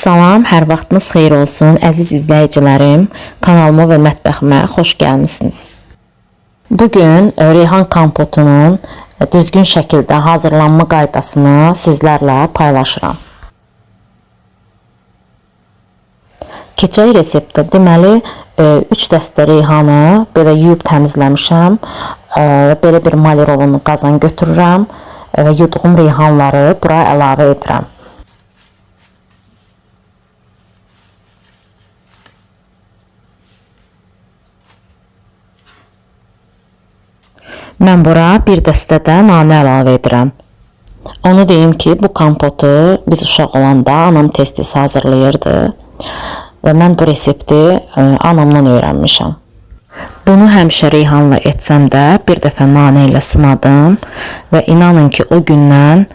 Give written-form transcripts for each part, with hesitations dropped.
Salam, hər vaxtınız xeyir olsun, əziz izləyicilərim. Kanalıma və mətbəximə xoş gəlmisiniz. Bugün reyhan kompotunun düzgün şəkildə hazırlanma qaydasını sizlərlə paylaşıram. Keçək reseptdə deməli 3 dəstə reyhanı belə yuyub təmizləmişəm. Belə bir malirovunu qazan götürürəm və yuduğum reyhanları bura əlavə edirəm. Mən bura bir dəstə də nanə əlavə edirəm. Onu deyim ki, bu kompotu biz uşaq olanda anam tez-tez hazırlayırdı və mən bu resepti anamdan öyrənmişəm. Bunu həmişə reyhanla etsəm də bir dəfə nanə ilə sınadım və inanın ki, o gündən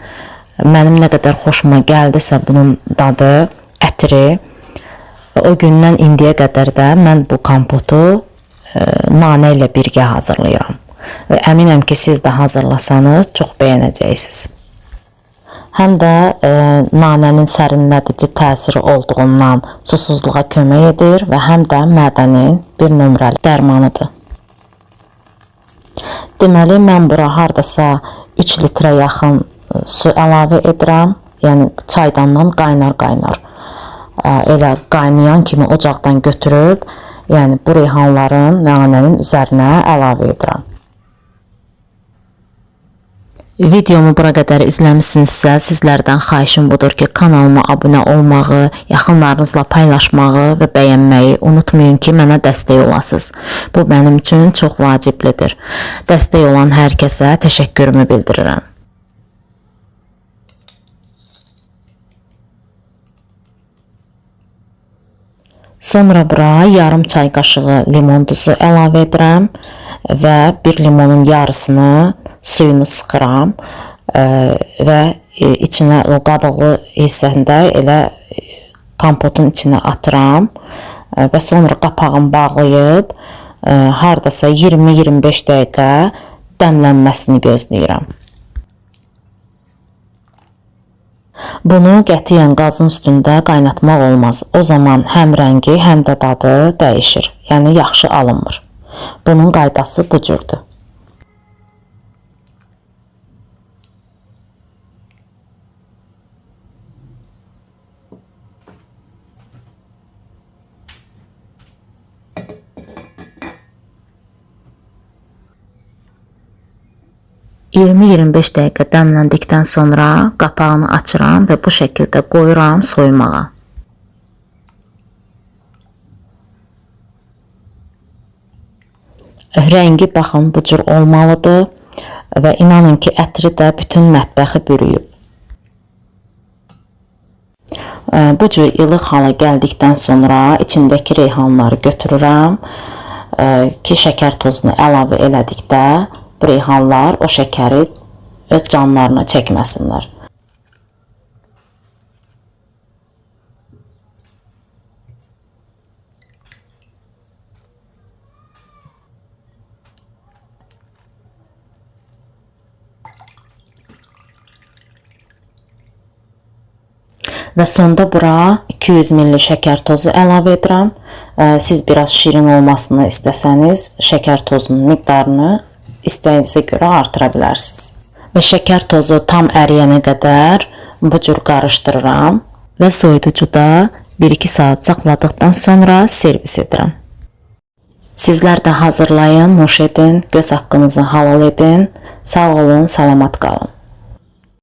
mənim nə qədər xoşuma gəldisə bunun dadı, ətri, o gündən indiyə qədər də mən bu kompotu nanə ilə birgə hazırlayıram. Və əminəm ki, siz də hazırlasanız çox bəyənəcəksiniz. Həm də nanənin sərinlədici təsiri olduğundan susuzluğa kömək edir və həm də mədənin bir nömrəli dərmanıdır. Deməli, mən bura hardasa 3 litrə yaxın su əlavə edirəm. Yəni, çaydandan qaynar-qaynar. Elə qaynayan kimi ocaqdan götürüb, yəni bu reyhanların nanənin üzərinə əlavə edirəm. Videomu bura qədər izləmişsinizsə, sizlərdən xahişim budur ki, kanalıma abunə olmağı, yaxınlarınızla paylaşmağı və bəyənməyi unutmayın ki, mənə dəstək olasınız. Bu mənim üçün çox vaciblidir. Dəstək olan hər kəsə təşəkkürümü bildirirəm. Sonra bura yarım çay qaşığı limon duzu əlavə edirəm və bir limonun yarısını suyunu sıxıram və içinə o qabıqlı hissəsində elə kompotun içinə atıram və sonra qapağını bağlayıb hardasa 20-25 dəqiqə dəmlənməsini gözləyirəm. Bunu qətiyyən qazın üstündə qaynatmaq olmaz. O zaman həm rəngi, həm də dadı dəyişir. Yəni yaxşı alınmır. Bunun qaydası bu cürdür. (20-25 dəqiqə dəmləndikdən sonra qapağını açıram və bu şəkildə qoyuram soyumağa. Rəngi baxın bu cür olmalıdır və inanın ki, ətri də bütün mətbəxi bürüyüb. Bu cür ilıq hala gəldikdən sonra içindəki reyhanları götürürəm ki, şəkər tozunu əlavə elədikdə bu reyhanlar o şəkəri öz canlarına çəkməsinlər. Və sonda bura 200 ml şəkər tozu əlavə edirəm. Siz biraz şirin olmasını istəsəniz, şəkər tozunun miqdarını istəyinizə görə artıra bilərsiniz. Və şəkər tozu tam əriyənə qədər bu cür qarışdırıram və soyuducuda 1-2 saat saxladıqdan sonra servis edirəm. Sizlər də hazırlayın, nuş edin, göz haqqınızı halal edin. Sağ olun, salamat qalın.